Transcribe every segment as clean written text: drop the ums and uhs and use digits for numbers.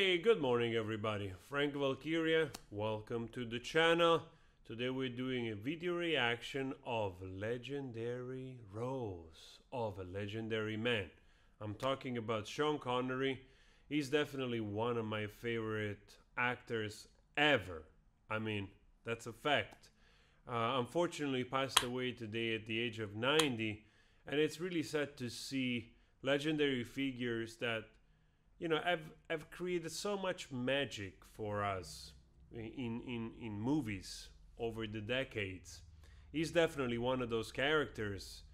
Hey, good morning everybody. Frank Valkyria, welcome to the channel. Today we're doing a video reaction of Legendary Rose, of a Legendary Man. I'm talking about Sean Connery. He's definitely one of my favorite actors ever. I mean, that's a fact. Unfortunately passed away today at the age of 90, and it's really sad to see legendary figures that have created so much magic for us in movies over the decades. He's definitely one of those characters,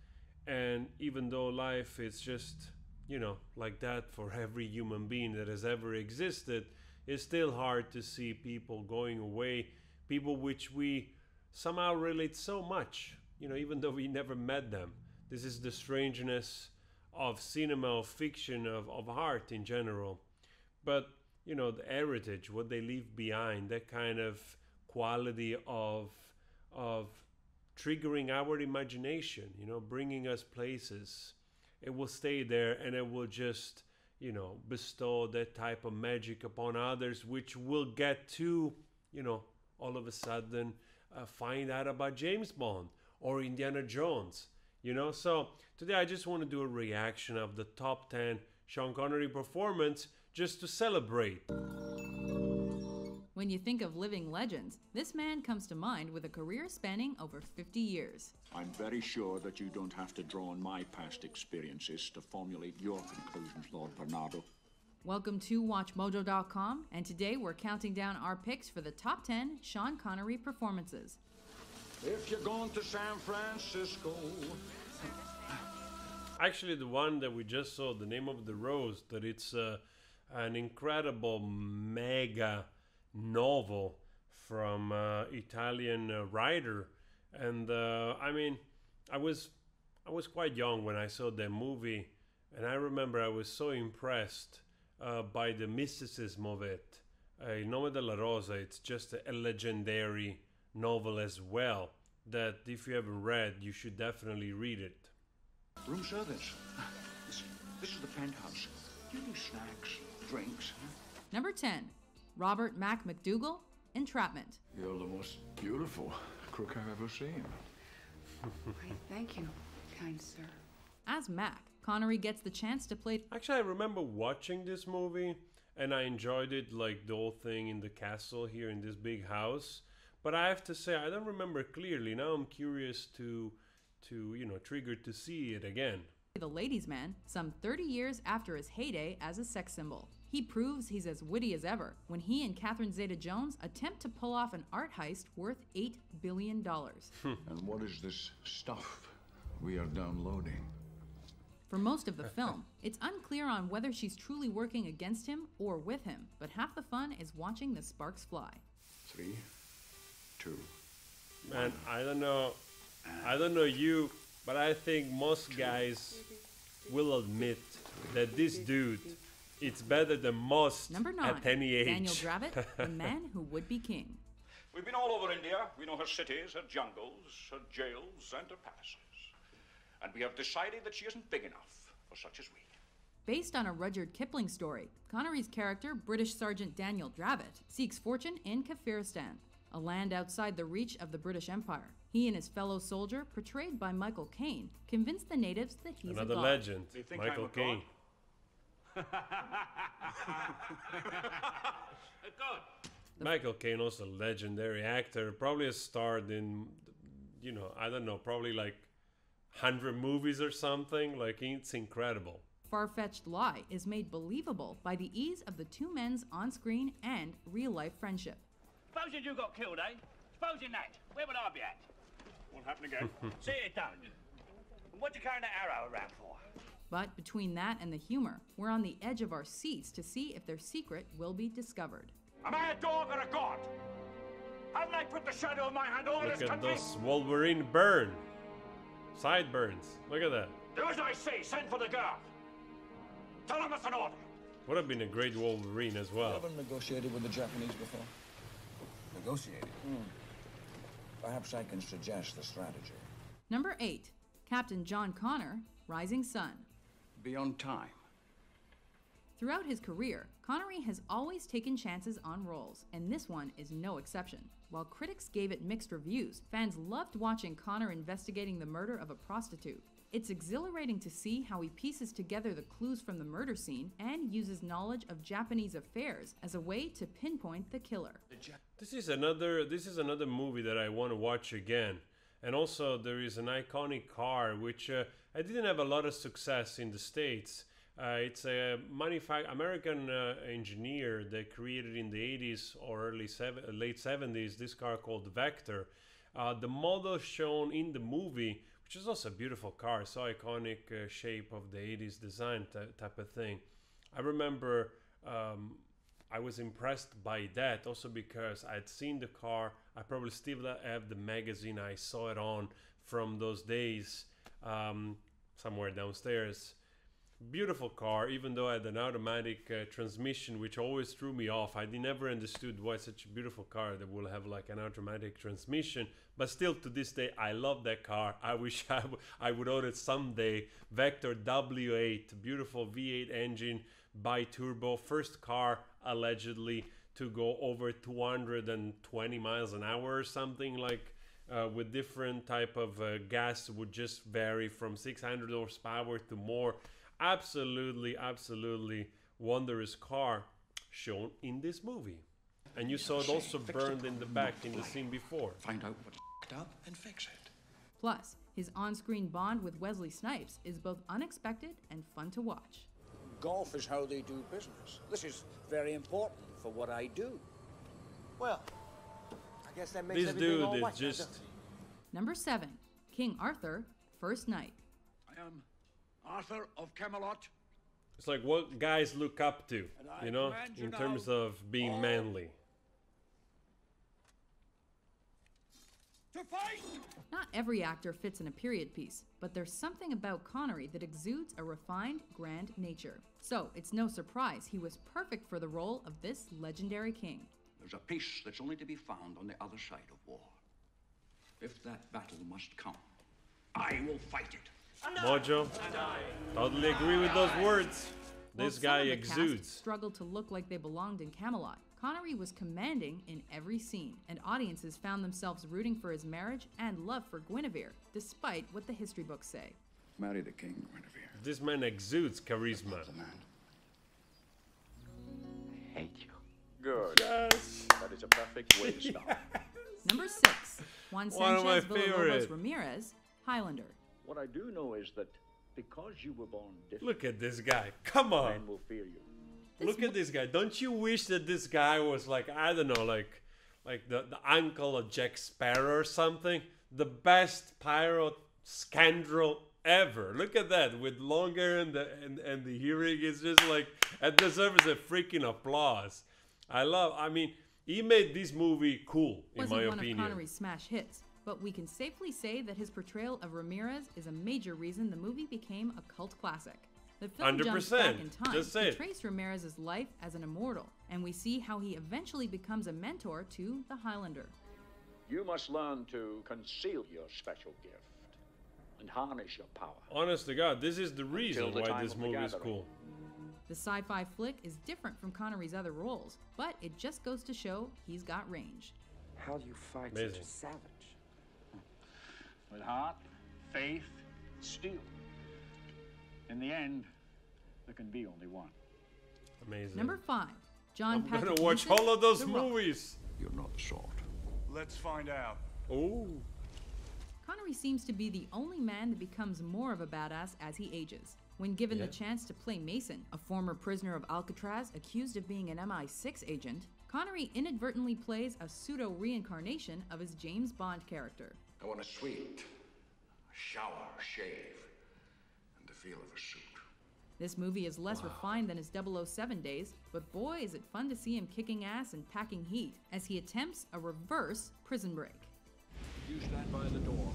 and even though life is just like that for every human being that has ever existed, it's still hard to see people going away, people which we somehow relate so much, even though we never met them. This is the strangeness of cinema, of fiction, of art in general. But the heritage, what they leave behind, that kind of quality of triggering our imagination, bringing us places, it will stay there, and it will just bestow that type of magic upon others, which will get to all of a sudden find out about James Bond or Indiana Jones. So today I just want to do a reaction of the top 10 Sean Connery performance just to celebrate. When you think of living legends, this man comes to mind with a career spanning over 50 years. I'm very sure that you don't have to draw on my past experiences to formulate your conclusions, Lord Bernardo. Welcome to WatchMojo.com, and today we're counting down our picks for the top 10 Sean Connery performances. If you're going to San Francisco... Actually, the one that we just saw, The Name of the Rose, that it's an incredible mega novel from Italian writer. And I mean, I was quite young when I saw that movie, and I remember I was so impressed by the mysticism of it. Il Nome della Rosa, it's just a legendary novel as well, that if you haven't read, you should definitely read it. Room service. This is the penthouse. Do you do snacks, drinks? Number 10, Robert Mac McDougall, Entrapment. You're the most beautiful crook I've ever seen. Great, thank you, kind sir. As Mac, Connery gets the chance to play... Actually, I remember watching this movie, and I enjoyed it, like the whole thing in the castle here in this big house. But I have to say, I don't remember clearly. Now I'm curious to triggered to see it again. The ladies' man, some 30 years after his heyday as a sex symbol. He proves he's as witty as ever when he and Catherine Zeta-Jones attempt to pull off an art heist worth $8 billion. And what is this stuff we are downloading? For most of the film, it's unclear on whether she's truly working against him or with him, but half the fun is watching the sparks fly. 3, 2. Man, I don't know you, but I think most guys will admit that this dude, it's better than most Number 9, at any age. Daniel Dravit, the man who would be king. We've been all over India. We know her cities, her jungles, her jails, and her palaces. And we have decided that she isn't big enough for such as we. Based on a Rudyard Kipling story, Connery's character, British Sergeant Daniel Dravit, seeks fortune in Kafiristan, a land outside the reach of the British Empire. He and his fellow soldier, portrayed by Michael Caine, convince the natives that he's Another a god. legend, They think Michael I'm a Caine. God. Michael Caine, also a legendary actor, probably has starred in, I don't know, probably like 100 movies or something. Like, it's incredible. Far-fetched lie is made believable by the ease of the two men's on-screen and real-life friendship. Supposing you got killed, eh? Supposing that, where would I be at? Won't happen again. See, it don't. And what you carrying that arrow around for? But between that and the humor, we're on the edge of our seats to see if their secret will be discovered. Am I a dog or a god? Haven't I put the shadow of my hand over Look this at country? those Wolverine burn. Sideburns. Look at that. Do as I say, send for the girl. Tell them it's an order. Would have been a great Wolverine as well. Haven't negotiated with the Japanese before. Negotiated? Perhaps I can suggest the strategy. Number 8, Captain John Connor, Rising Sun. Be on time. Throughout his career, Connery has always taken chances on roles, and this one is no exception. While critics gave it mixed reviews, fans loved watching Connor investigating the murder of a prostitute. It's exhilarating to see how he pieces together the clues from the murder scene and uses knowledge of Japanese affairs as a way to pinpoint the killer. This is another movie that I want to watch again. And also there is an iconic car which I didn't have a lot of success in the States. It's a American engineer that created in the 80s or late 70s this car called Vector. The model shown in the movie, which is also a beautiful car, so iconic shape of the 80s design type of thing. I remember I was impressed by that also because I'd seen the car. I probably still have the magazine I saw it on from those days somewhere downstairs. Beautiful car, even though I had an automatic transmission, which always threw me off. I never understood why such a beautiful car that will have like an automatic transmission, but still to this day I love that car. I wish I would own it someday. Vector W8, beautiful V8 engine, bi-turbo, first car allegedly to go over 220 miles an hour or something, like with different type of gas would just vary from 600 horsepower to more. Absolutely wondrous car shown in this movie. And you saw it also burned in the back in the scene before. Find out what's f***ed up and fix it. Plus, his on-screen bond with Wesley Snipes is both unexpected and fun to watch. Golf is how they do business. This is very important for what I do. Well, I guess that makes This everything all dude is right, just... doesn't it? Number 7. King Arthur, First Night. I am Arthur of Camelot. It's like what guys look up to, you know, in terms of being manly. To fight! Not every actor fits in a period piece, but there's something about Connery that exudes a refined, grand nature. So it's no surprise he was perfect for the role of this legendary king. There's a peace that's only to be found on the other side of war. If that battle must come, I will fight it. Mojo, totally agree with those words. This While guy some of the cast exudes. struggled to look like they belonged in Camelot, Connery was commanding in every scene, and audiences found themselves rooting for his marriage and love for Guinevere, despite what the history books say. Marry the king, Guinevere. This man exudes charisma. The man. I hate you. Good. Yes. That is a perfect way to start. Number 6. Juan One of my Sanchez Villalobos favorite. Ramirez, Highlander. What I do know is that because you were born different, Look at this guy. Come on. men will fear you. Look at this guy. Don't you wish that this guy was like, I don't know, like the uncle of Jack Sparrow or something? The best pirate scoundrel ever. Look at that, with long hair and the hearing is just like, it deserves a freaking applause. I mean, he made this movie cool, in my Wasn't opinion. one of Connery's smash hits, but we can safely say that his portrayal of Ramirez is a major reason the movie became a cult classic. The film jumps 100%. back in time Just say to it. trace Ramirez's life as an immortal, and we see how he eventually becomes a mentor to the Highlander. You must learn to conceal your special gift and harness your power. Honest to God, this is the reason Until the why time this of the movie is gathering. cool. The sci-fi flick is different from Connery's other roles, but it just goes to show he's got range. How do you fight Amazing. such a savage? With heart, faith, steel. In the end, there can be only one. Amazing. Number 5. John I'm Patrick gonna watch Wilson, all of those The Rock. movies. You're not the sort. Let's find out. Oh. Connery seems to be the only man that becomes more of a badass as he ages. When given Yeah. the chance to play Mason, a former prisoner of Alcatraz accused of being an MI6 agent, Connery inadvertently plays a pseudo-reincarnation of his James Bond character. I want a suite, a shower, a shave, and the feel of a suit. This movie is less refined than his 007 days, but boy is it fun to see him kicking ass and packing heat as he attempts a reverse prison break. You stand by the door.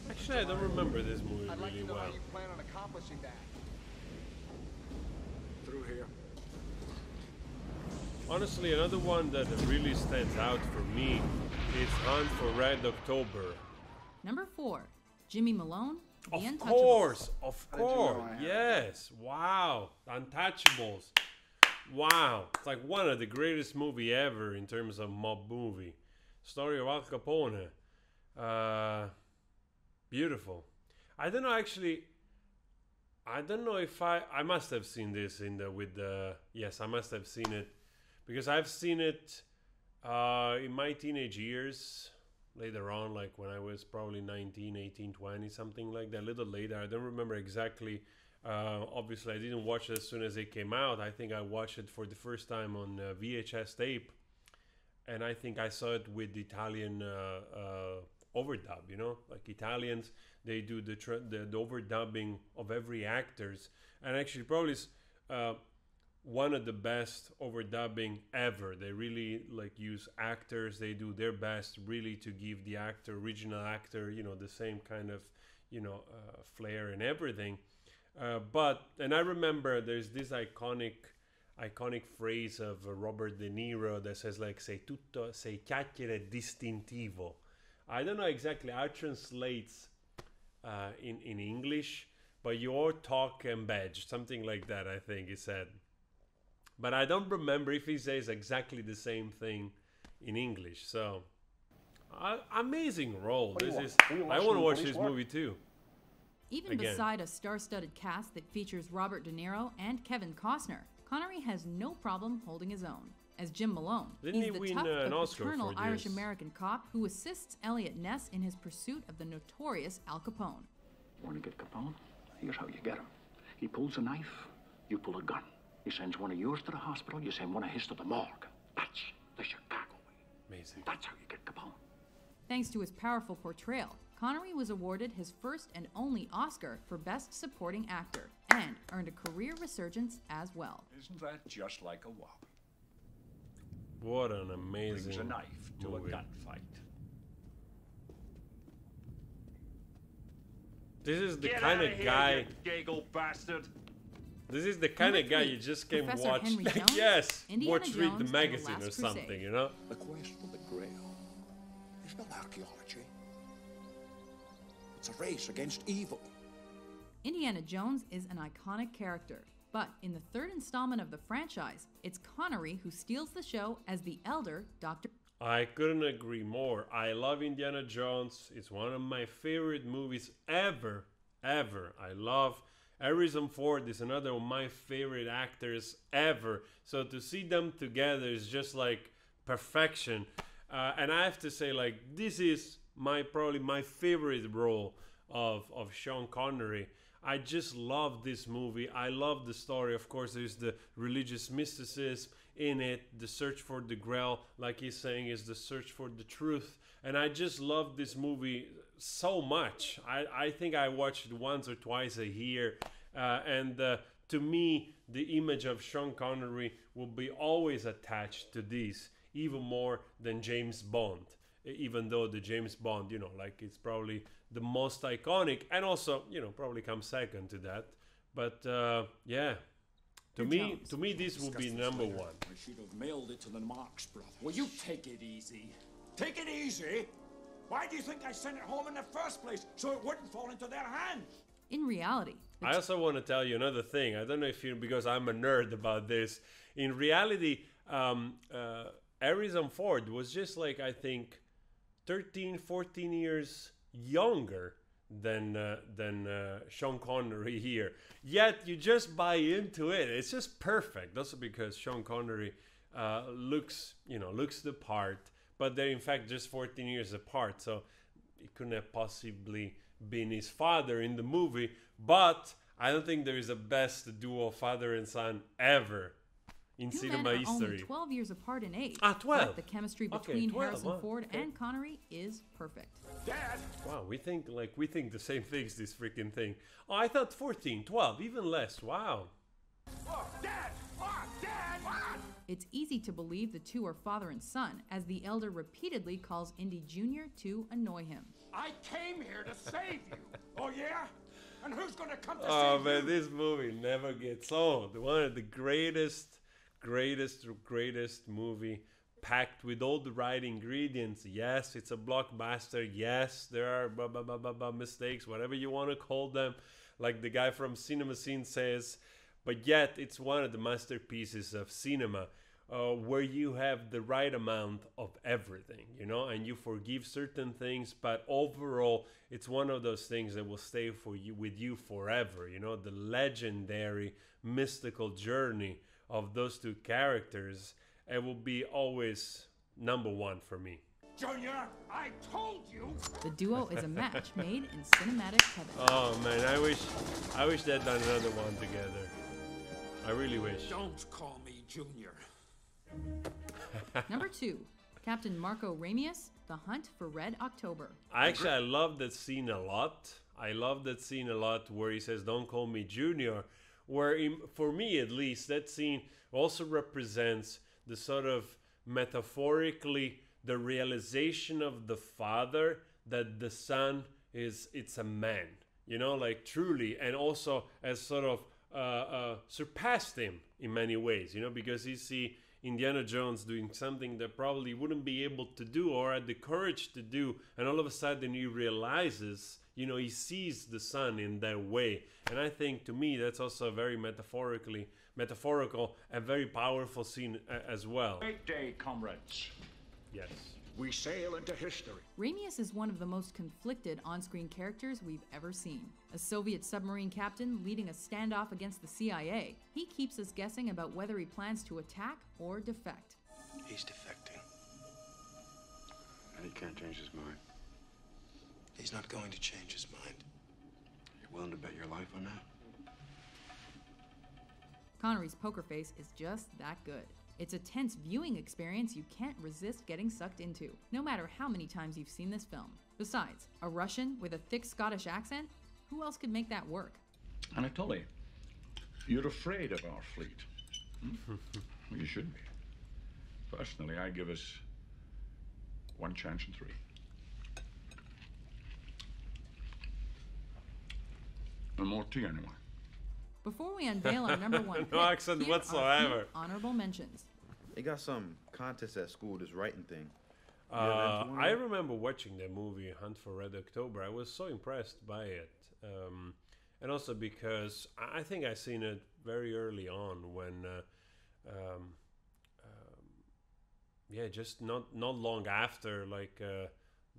Actually, I don't remember this movie I'd like really to know well. how you plan on accomplishing that. Through here. Honestly, another one that really stands out for me is Hunt for Red October. Number 4. Jimmy Malone, The Of Untouchables. course, yes. Wow, Untouchables. Wow, it's like one of the greatest movie ever in terms of mob movie. Story of Al Capone. Beautiful. I don't know actually. I don't know if I must have seen this in the with the yes, I must have seen it because I've seen it in my teenage years. Later on, like when I was probably 19, 18, 20, something like that, a little later. I don't remember exactly. Obviously, I didn't watch it as soon as it came out. I think I watched it for the first time on VHS tape. And I think I saw it with the Italian overdub, you know? Like Italians, they do the overdubbing of every actors. And actually probably is one of the best overdubbing ever. They really like use actors. They do their best really to give the original actor, you know, the same kind of, you know, flair and everything. And I remember there's this iconic phrase of Robert De Niro that says like sei chiacchiere distintivo. I don't know exactly how it translates in English, but your talk and badge, something like that, I think he said. But I don't remember if he says exactly the same thing in English. So, amazing role. I want to watch this movie too. Even beside a star-studded cast that features Robert De Niro and Kevin Costner, Connery has no problem holding his own. As Jim Malone, Didn't he he's the win tough an but Oscar paternal for this? Irish-American cop who assists Elliot Ness in his pursuit of the notorious Al Capone. Want to get Capone? Here's how you get him. He pulls a knife, you pull a gun. He sends one of yours to the hospital, you send one of his to the morgue. That's the Chicago way. Amazing. That's how you get Capone. Thanks to his powerful portrayal, Connery was awarded his first and only Oscar for Best Supporting Actor and earned a career resurgence as well. Isn't that just like a wop? What an amazing Brings a knife to movie. a gunfight. This is the Get kind outta of here, guy. you gaggle bastard. This is the kind of guy Number you three, just can Professor watch. Henry Jones, Yes, Indiana read Jones the and the magazine Last or Crusade. something, you know. The quest for the Grail is not archaeology. It's a race against evil. Indiana Jones is an iconic character, but in the third installment of the franchise, it's Connery who steals the show as the elder Dr. I couldn't agree more. I love Indiana Jones. It's one of my favorite movies ever. I love Harrison Ford is another of my favorite actors ever. So to see them together is just like perfection. And I have to say, like, this is probably my favorite role of Sean Connery. I just love this movie. I love the story. Of course, there's the religious mysticism in it. The search for the Grail, like he's saying, is the search for the truth. And I just love this movie so much. I think I watched it once or twice a year. To me, the image of Sean Connery will be always attached to this, even more than James Bond. Even though the James Bond, you know, like it's probably the most iconic, and also, you know, probably comes second to that. But yeah, to me, this will be number one. I should have mailed it to the Marx brothers. Will you take it easy? Take it easy? Why do you think I sent it home in the first place? So it wouldn't fall into their hands? In reality, I also want to tell you another thing. I don't know if you, because I'm a nerd about this. In reality, Harrison Ford was just like, I think, 13, 14 years younger than Sean Connery here. Yet you just buy into it. It's just perfect. Also because Sean Connery looks the part, but they're in fact just 14 years apart. So it couldn't have possibly been his father in the movie. But I don't think there is a best duo, father and son, ever in two cinema men are history. only 12 years apart in age. 12. But the chemistry between 12, Harrison Ford and Connery is perfect. Dad! Wow, we think the same things, this freaking thing. Oh, I thought 14, 12, even less. Wow. Oh, Dad! Oh, Dad! What? It's easy to believe the two are father and son, as the elder repeatedly calls Indy Jr. to annoy him. I came here to save you. Oh, yeah? And who's gonna come to Oh save man, you? this movie never gets old. One of the greatest movie packed with all the right ingredients. Yes, it's a blockbuster. Yes, there are mistakes, whatever you want to call them, like the guy from Cinema Scene says. But yet, it's one of the masterpieces of cinema, where you have the right amount of everything, you know, and you forgive certain things, but overall, it's one of those things that will stay with you forever. You know, the legendary, mystical journey of those two characters. It will be always #1 for me. Junior, I told you! The duo is a match made in cinematic heaven. Oh man, I wish they'd done another one together. I really wish. Don't call me Junior. #2, Captain Marco Ramius, The Hunt for Red October. I love that scene a lot. I love that scene a lot where he says, "Don't call me Junior," where, for me at least, that scene also represents the sort of metaphorically the realization of the father that the son it's a man, you know, like truly, and also as sort of surpassed him in many ways, you know, because you see Indiana Jones doing something that probably wouldn't be able to do or had the courage to do, and all of a sudden he realizes, you know, he sees the son in that way. And I think, to me, that's also a very metaphorical and very powerful scene as well. Great day, comrades. Yes. We sail into history. Ramius is one of the most conflicted on-screen characters we've ever seen. A Soviet submarine captain leading a standoff against the CIA, he keeps us guessing about whether he plans to attack or defect. He's defecting. And he can't change his mind. He's not going to change his mind. You're willing to bet your life on that? Connery's poker face is just that good. It's a tense viewing experience you can't resist getting sucked into, no matter how many times you've seen this film. Besides, a Russian with a thick Scottish accent? Who else could make that work? Anatoly, you're afraid of our fleet. Well, you should be. Personally, I give us 1 chance in 3. No more tea, anyway. Before we unveil our #1 pick, no accent here are a whatsoever. few honorable mentions. They got some contest at school, this writing thing. I remember watching the movie Hunt for Red October. I was so impressed by it, and also because I think I seen it very early on when, just not long after, like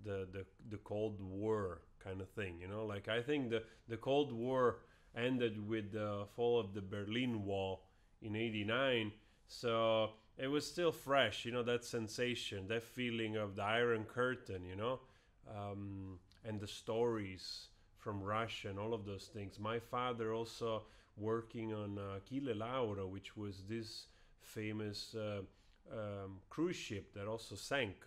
the Cold War kind of thing, you know. Like I think the Cold War ended with the fall of the Berlin Wall in '89, so it was still fresh, you know, that sensation, that feeling of the Iron Curtain, you know, and the stories from Russia and all of those things. My father also working on Achille Lauro, which was this famous cruise ship that also sank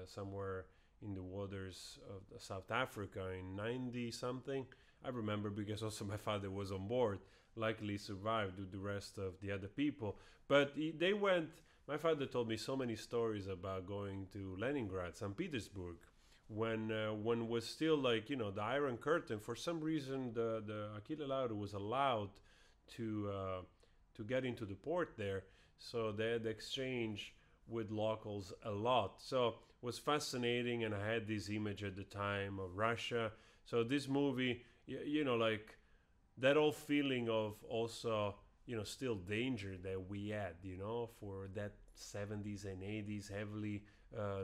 somewhere in the waters of South Africa in 90 something. I remember because also my father was on board, luckily survived with the rest of the other people. But they went, my father told me so many stories about going to Leningrad, St. Petersburg, when was still like, you know, the Iron Curtain. For some reason, the Achille Lauro was allowed to get into the port there. So they had exchange with locals a lot. So it was fascinating, and I had this image at the time of Russia. So this movie, you know, like that old feeling of also, you know, still danger that we had, you know, for that 70s and 80s heavily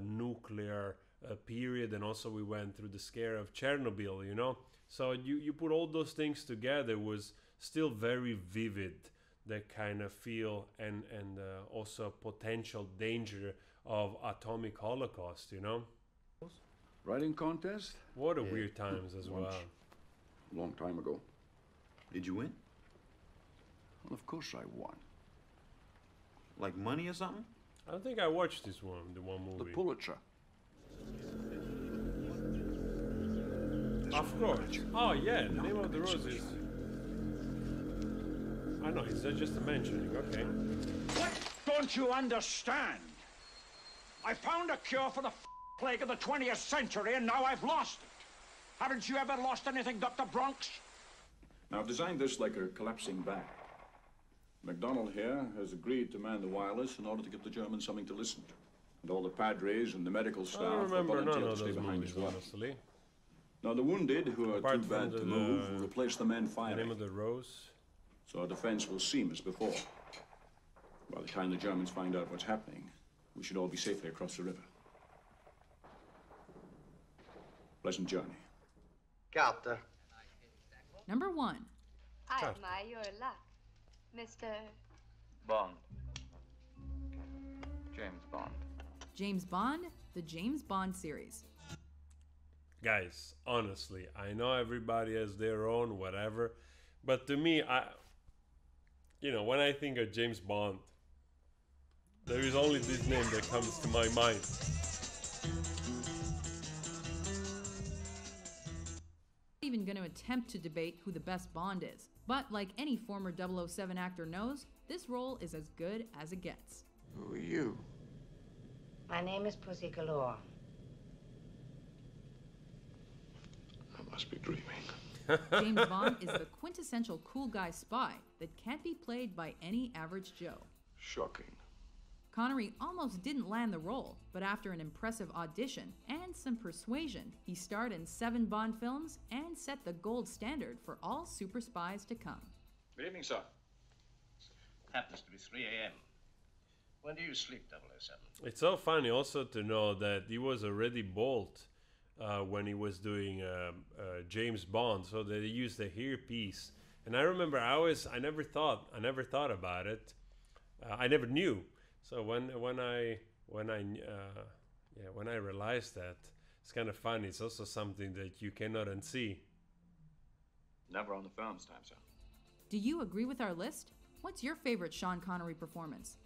nuclear period. And also we went through the scare of Chernobyl, you know. So you put all those things together, was still very vivid, that kind of feel, and also potential danger of atomic holocaust, you know. Writing contest? What a weird times as well. Long time ago. Did you win? Well, of course I won. Like money or something? I don't think I watched this one, the one movie. The Pulitzer. Of course. Oh yeah, the name of the rose is... I know, it's just a mentioning, okay. What don't you understand? I found a cure for the plague of the 20th century, and now I've lost it. Haven't you ever lost anything, Dr. Bronx? Now, I've designed this like a collapsing bag. MacDonald here has agreed to man the wireless in order to give the Germans something to listen to. And all the padres and the medical staff I don't remember have none volunteered of to stay those behind movies, as well. honestly. Now, the wounded who are Apart too from bad to move will replace the men firing. The name of the rose. So our defense will seem as before. By the time the Germans find out what's happening, we should all be safely across the river. Pleasant journey. Carta. Number 1. I admire your luck, Mr. Bond. James Bond. James Bond, the James Bond series. Guys, honestly, I know everybody has their own whatever, but to me, when I think of James Bond, there is only this name that comes to my mind. Even going to attempt to debate who the best Bond is, but like any former 007 actor knows, this role is as good as it gets. Who are you? My name is Pussy Galore. I must be dreaming. James Bond is the quintessential cool guy spy that can't be played by any average Joe. Shocking. Connery almost didn't land the role, but after an impressive audition and some persuasion, he starred in 7 Bond films and set the gold standard for all super spies to come. Good evening, sir. Happens to be 3 a.m. When do you sleep, 007? It's so funny also to know that he was already bald when he was doing James Bond, so they used the hairpiece. And I remember I never thought about it. I never knew. So when I realized that, it's kind of funny. It's also something that you cannot unsee. Never on the films time, sir. Do you agree with our list? What's your favorite Sean Connery performance?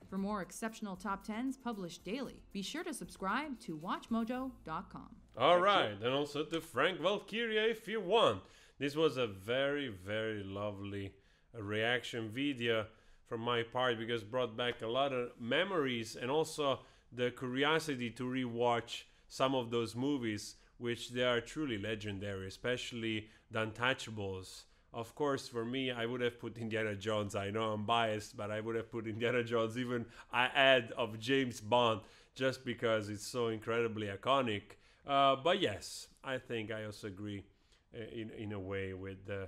For more exceptional top 10s published daily, be sure to subscribe to WatchMojo.com. Alright, and also to Frank Valkyria if you want. This was a very, very lovely reaction video from my part because it brought back a lot of memories and also the curiosity to rewatch some of those movies, which they are truly legendary, especially The Untouchables. Of course, for me, I would have put Indiana Jones. I know I'm biased, but I would have put Indiana Jones even ahead of James Bond just because it's so incredibly iconic. But yes, I think I also agree in a way with the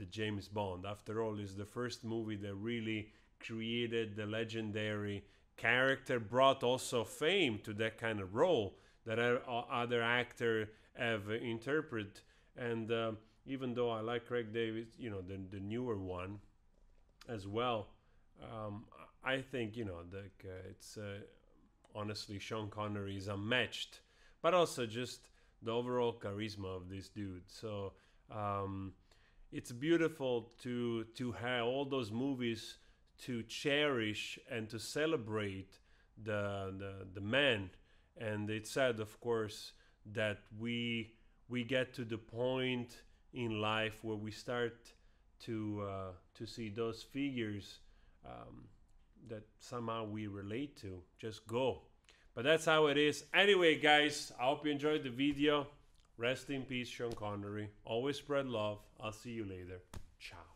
James Bond. After all, it's the first movie that really created the legendary character, brought also fame to that kind of role that other actors have interpreted. And even though I like Craig David, the newer one as well, I think, it's honestly, Sean Connery is unmatched, but also just the overall charisma of this dude. So it's beautiful to have all those movies to cherish and to celebrate the man. And it's sad, of course, that we get to the point in life where we start to see those figures that somehow we relate to just go. But that's how it is. Anyway, guys, I hope you enjoyed the video. Rest in peace, Sean Connery. Always spread love. I'll see you later. Ciao.